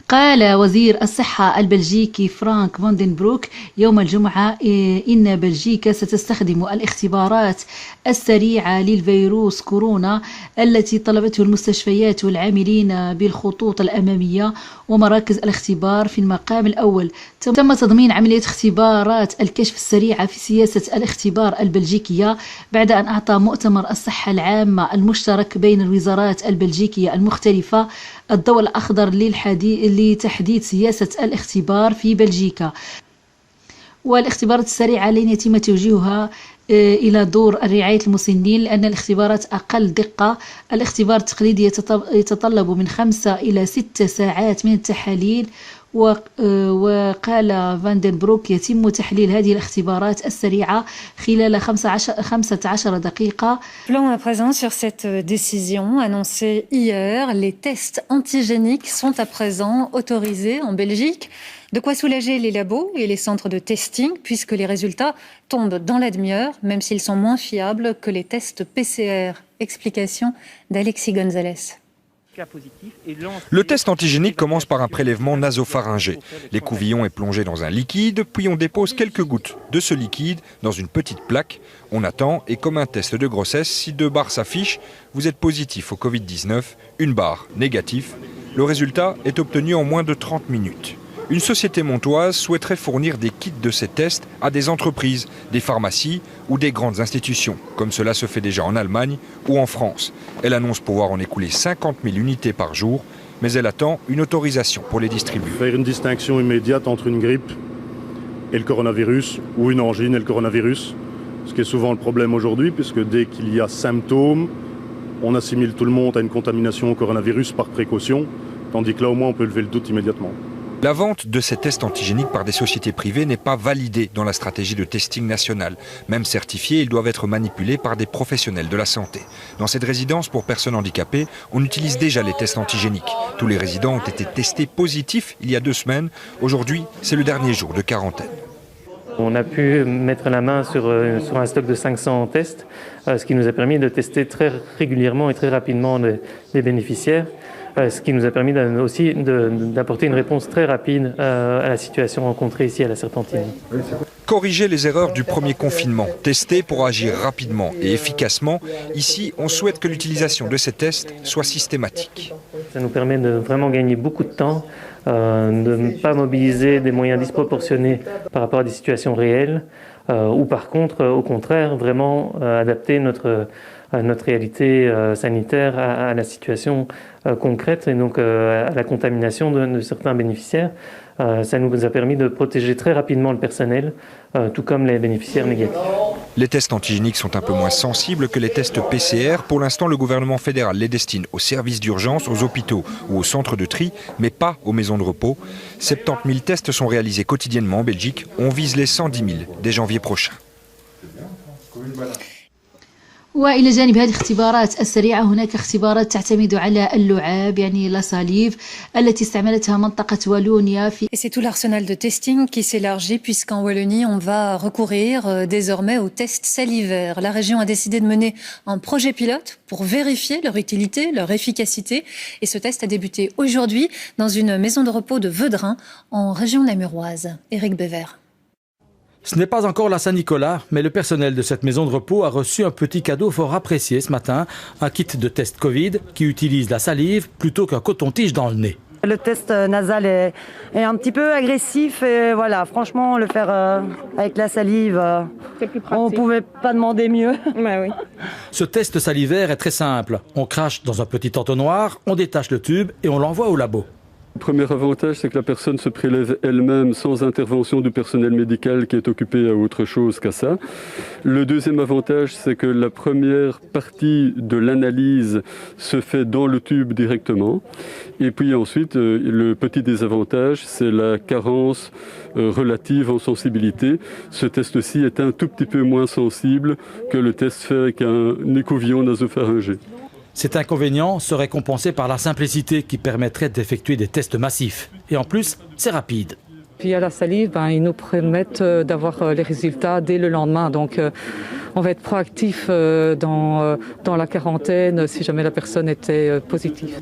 قال وزير الصحة البلجيكي فرانك فاندنبروك يوم الجمعة إن بلجيكا ستستخدم الاختبارات السريعة للفيروس كورونا التي طلبته المستشفيات والعاملين بالخطوط الأمامية ومراكز الاختبار في المقام الأول. تم تضمين عملية اختبارات الكشف السريعة في سياسة الاختبار البلجيكية بعد أن أعطى مؤتمر الصحة العامة المشترك بين الوزارات البلجيكية المختلفة الضوء الأخضر لتحديد سياسة الاختبار في بلجيكا. والاختبارات السريعة لن يتم توجيهها إلى دور الرعاية المسنين لأن الاختبارات أقل دقة. الاختبار التقليدي يتطلب من 5 إلى 6 ساعات من التحاليل. وقال فاندنبروك يتم تحليل هذه الاختبارات السريعة خلال 15 دقيقة. Plan à présent sur cette décision annoncée hier, les tests antigéniques sont à présent autorisés en Belgique. De quoi soulager les labos et les centres de testing puisque les résultats tombent dans la demi-heure, même s'ils sont moins fiables que les tests PCR. Explication d'Alexis Gonzalez. Le test antigénique commence par un prélèvement nasopharyngé. L'écouvillon est plongé dans un liquide, puis on dépose quelques gouttes de ce liquide dans une petite plaque. On attend et comme un test de grossesse, si 2 barres s'affichent, vous êtes positif au Covid-19, 1 barre négatif. Le résultat est obtenu en moins de 30 minutes. Une société montoise souhaiterait fournir des kits de ces tests à des entreprises, des pharmacies ou des grandes institutions, comme cela se fait déjà en Allemagne ou en France. Elle annonce pouvoir en écouler 50 000 unités par jour, mais elle attend une autorisation pour les distribuer. Faire une distinction immédiate entre une grippe et le coronavirus, ou une angine et le coronavirus, ce qui est souvent le problème aujourd'hui, puisque dès qu'il y a symptômes, on assimile tout le monde à une contamination au coronavirus par précaution, tandis que là au moins on peut lever le doute immédiatement. La vente de ces tests antigéniques par des sociétés privées n'est pas validée dans la stratégie de testing nationale. Même certifiés, ils doivent être manipulés par des professionnels de la santé. Dans cette résidence pour personnes handicapées, on utilise déjà les tests antigéniques. Tous les résidents ont été testés positifs il y a 2 semaines. Aujourd'hui, c'est le dernier jour de quarantaine. On a pu mettre la main sur un stock de 500 tests, ce qui nous a permis de tester très régulièrement et très rapidement les bénéficiaires. Ce qui nous a permis aussi d'apporter une réponse très rapide à la situation rencontrée ici à la Serpentine. Corriger les erreurs du premier confinement, tester pour agir rapidement et efficacement. Ici, on souhaite que l'utilisation de ces tests soit systématique. Ça nous permet de vraiment gagner beaucoup de temps, de ne pas mobiliser des moyens disproportionnés par rapport à des situations réelles, ou par contre, au contraire, vraiment adapter notre réalité sanitaire à la situation concrète et donc à la contamination de certains bénéficiaires. Ça nous a permis de protéger très rapidement le personnel, tout comme les bénéficiaires négatifs. Les tests antigéniques sont un peu moins sensibles que les tests PCR. Pour l'instant, le gouvernement fédéral les destine aux services d'urgence, aux hôpitaux ou aux centres de tri, mais pas aux maisons de repos. 70 000 tests sont réalisés quotidiennement en Belgique. On vise les 110 000 dès janvier prochain. وإلى جانب هذه الاختبارات السريعة هناك اختبارات تعتمد على اللعاب يعني لاساليف التي استعملتها منطقة والونيا في. Et c'est tout l'arsenal de testing qui s'élargit puisqu'en Wallonie on va recourir désormais aux tests salivaires. La région a décidé de mener un projet pilote pour vérifier leur utilité, leur efficacité et ce test a débuté aujourd'hui dans une maison de repos de Veudrin en région namuroise. Éric Bever. Ce n'est pas encore la Saint-Nicolas, mais le personnel de cette maison de repos a reçu un petit cadeau fort apprécié ce matin, un kit de test Covid qui utilise la salive plutôt qu'un coton-tige dans le nez. Le test nasal est un petit peu agressif et voilà, franchement, le faire avec la salive, on ne pouvait pas demander mieux. Bah oui. Ce test salivaire est très simple. On crache dans un petit entonnoir, on détache le tube et on l'envoie au labo. Le premier avantage, c'est que la personne se prélève elle-même sans intervention du personnel médical qui est occupé à autre chose qu'à ça. Le deuxième avantage, c'est que la première partie de l'analyse se fait dans le tube directement. Et puis ensuite, le petit désavantage, c'est la carence relative en sensibilité. Ce test-ci est un tout petit peu moins sensible que le test fait avec un écouvillon nasopharyngé. Cet inconvénient serait compensé par la simplicité qui permettrait d'effectuer des tests massifs. Et en plus, c'est rapide. Puis à la salive, ils nous permettent d'avoir les résultats dès le lendemain. Donc on va être proactif dans la quarantaine si jamais la personne était positive.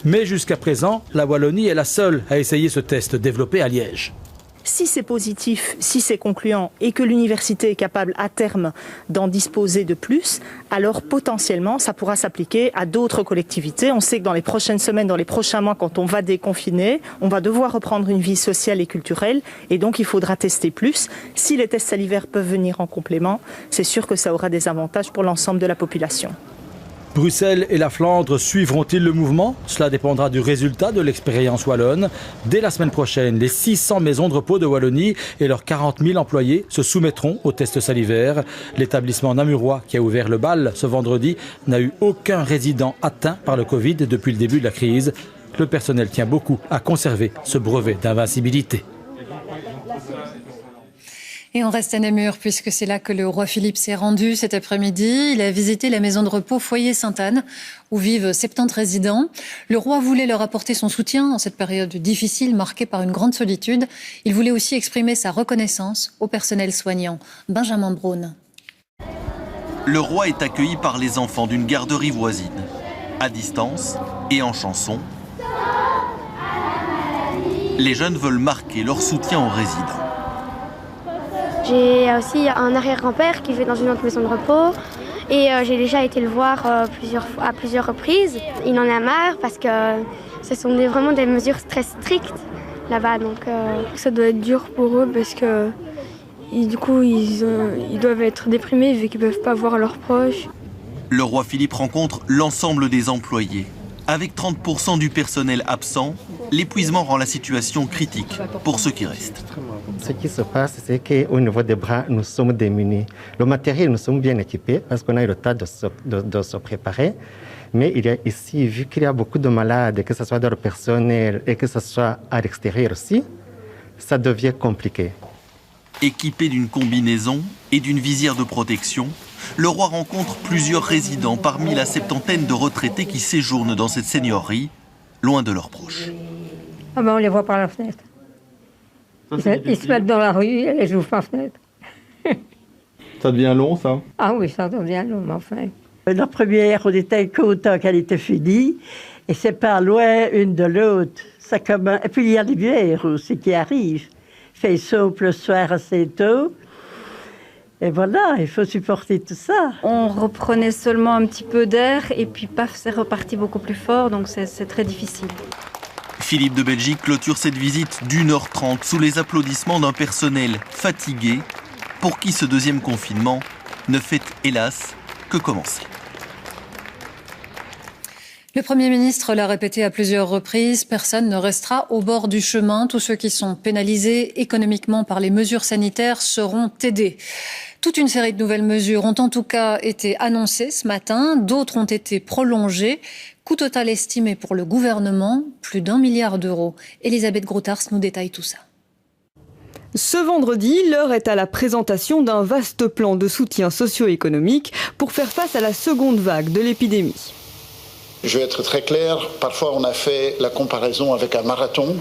Mais jusqu'à présent, la Wallonie est la seule à essayer ce test développé à Liège. Si c'est positif, si c'est concluant et que l'université est capable à terme d'en disposer de plus, alors potentiellement ça pourra s'appliquer à d'autres collectivités. On sait que dans les prochaines semaines, dans les prochains mois, quand on va déconfiner, on va devoir reprendre une vie sociale et culturelle et donc il faudra tester plus. Si les tests salivaires peuvent venir en complément, c'est sûr que ça aura des avantages pour l'ensemble de la population. Bruxelles et la Flandre suivront-ils le mouvement? Cela dépendra du résultat de l'expérience wallonne. Dès la semaine prochaine, les 600 maisons de repos de Wallonie et leurs 40 000 employés se soumettront aux tests salivaires. L'établissement namurois qui a ouvert le bal ce vendredi n'a eu aucun résident atteint par le Covid depuis le début de la crise. Le personnel tient beaucoup à conserver ce brevet d'invincibilité. Et on reste à Namur puisque c'est là que le roi Philippe s'est rendu cet après-midi. Il a visité la maison de repos Foyer Sainte-Anne où vivent 70 résidents. Le roi voulait leur apporter son soutien en cette période difficile marquée par une grande solitude. Il voulait aussi exprimer sa reconnaissance au personnel soignant. Benjamin Braun. Le roi est accueilli par les enfants d'une garderie voisine, à distance et en chanson. Les jeunes veulent marquer leur soutien aux résidents. J'ai aussi un arrière-grand-père qui vit dans une autre maison de repos et j'ai déjà été le voir à plusieurs reprises. Il en a marre parce que ce sont vraiment des mesures très strictes là-bas. Donc ça doit être dur pour eux parce que du coup ils doivent être déprimés vu qu'ils ne peuvent pas voir leurs proches. Le roi Philippe rencontre l'ensemble des employés. Avec 30% du personnel absent, l'épuisement rend la situation critique pour ceux qui restent. Ce qui se passe, c'est qu'au niveau des bras, nous sommes démunis. Le matériel, nous sommes bien équipés parce qu'on a eu le temps de se préparer. Mais il y a ici, vu qu'il y a beaucoup de malades, que ce soit dans le personnel et que ce soit à l'extérieur aussi, ça devient compliqué. Équipé d'une combinaison et d'une visière de protection, le roi rencontre plusieurs résidents parmi la septantaine de retraités qui séjournent dans cette seigneurie, loin de leurs proches. Ah ben on les voit par la fenêtre. Ils se mettent dans la rue et les ouvrent par la fenêtre. Ça devient long, ça? Ah oui, ça devient long, mais enfin. La première, on était content qu'elle était finie, et c'est pas loin une de l'autre. Et puis il y a l'hiver aussi qui arrive. Il fait souple le soir assez tôt. Et voilà, il faut supporter tout ça. On reprenait seulement un petit peu d'air et puis paf, c'est reparti beaucoup plus fort, donc c'est très difficile. Philippe de Belgique clôture cette visite d'1h30 sous les applaudissements d'un personnel fatigué pour qui ce deuxième confinement ne fait hélas que commencer. Le Premier ministre l'a répété à plusieurs reprises, personne ne restera au bord du chemin. Tous ceux qui sont pénalisés économiquement par les mesures sanitaires seront aidés. Toute une série de nouvelles mesures ont en tout cas été annoncées ce matin, d'autres ont été prolongées. Coût total estimé pour le gouvernement, plus d'1 milliard d'euros. Elisabeth Grootars nous détaille tout ça. Ce vendredi, l'heure est à la présentation d'un vaste plan de soutien socio-économique pour faire face à la seconde vague de l'épidémie. Je vais être très clair, parfois on a fait la comparaison avec un marathon.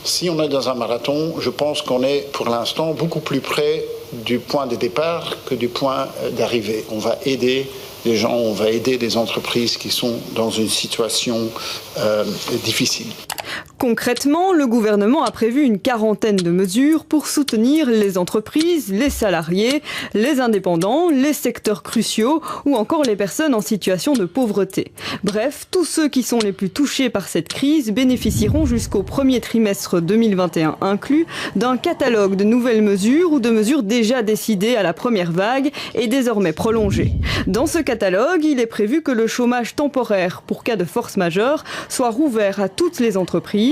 Si on est dans un marathon, je pense qu'on est pour l'instant beaucoup plus près du point de départ que du point d'arrivée. On va aider les gens, on va aider des entreprises qui sont dans une situation difficile. Concrètement, le gouvernement a prévu une quarantaine de mesures pour soutenir les entreprises, les salariés, les indépendants, les secteurs cruciaux ou encore les personnes en situation de pauvreté. Bref, tous ceux qui sont les plus touchés par cette crise bénéficieront jusqu'au premier trimestre 2021 inclus d'un catalogue de nouvelles mesures ou de mesures déjà décidées à la première vague et désormais prolongées. Dans ce catalogue, il est prévu que le chômage temporaire pour cas de force majeure soit rouvert à toutes les entreprises.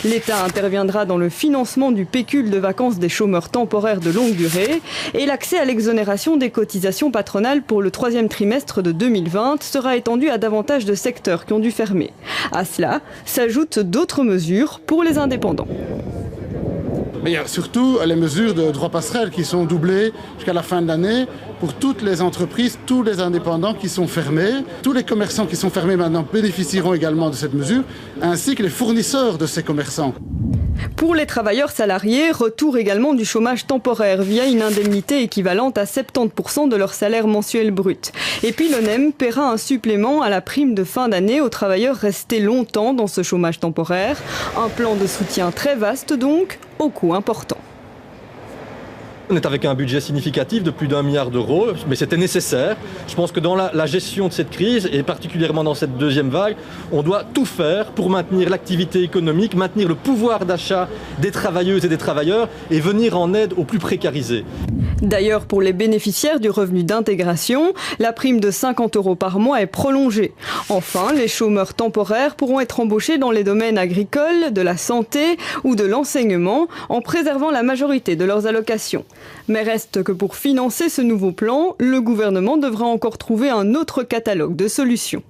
L'État interviendra dans le financement du pécule de vacances des chômeurs temporaires de longue durée et l'accès à l'exonération des cotisations patronales pour le troisième trimestre de 2020 sera étendu à davantage de secteurs qui ont dû fermer. À cela s'ajoutent d'autres mesures pour les indépendants. Mais il y a surtout les mesures de droit passerelle qui sont doublées jusqu'à la fin de l'année pour toutes les entreprises, tous les indépendants qui sont fermés. Tous les commerçants qui sont fermés maintenant bénéficieront également de cette mesure, ainsi que les fournisseurs de ces commerçants. Pour les travailleurs salariés, retour également du chômage temporaire via une indemnité équivalente à 70% de leur salaire mensuel brut. Et puis l'ONEM paiera un supplément à la prime de fin d'année aux travailleurs restés longtemps dans ce chômage temporaire. Un plan de soutien très vaste donc, au coût important. On est avec un budget significatif de plus d'1 milliard d'euros, mais c'était nécessaire. Je pense que dans la gestion de cette crise, et particulièrement dans cette deuxième vague, on doit tout faire pour maintenir l'activité économique, maintenir le pouvoir d'achat des travailleuses et des travailleurs et venir en aide aux plus précarisés. D'ailleurs, pour les bénéficiaires du revenu d'intégration, la prime de 50 € par mois est prolongée. Enfin, les chômeurs temporaires pourront être embauchés dans les domaines agricoles, de la santé ou de l'enseignement, en préservant la majorité de leurs allocations. Mais reste que pour financer ce nouveau plan, le gouvernement devra encore trouver un autre catalogue de solutions.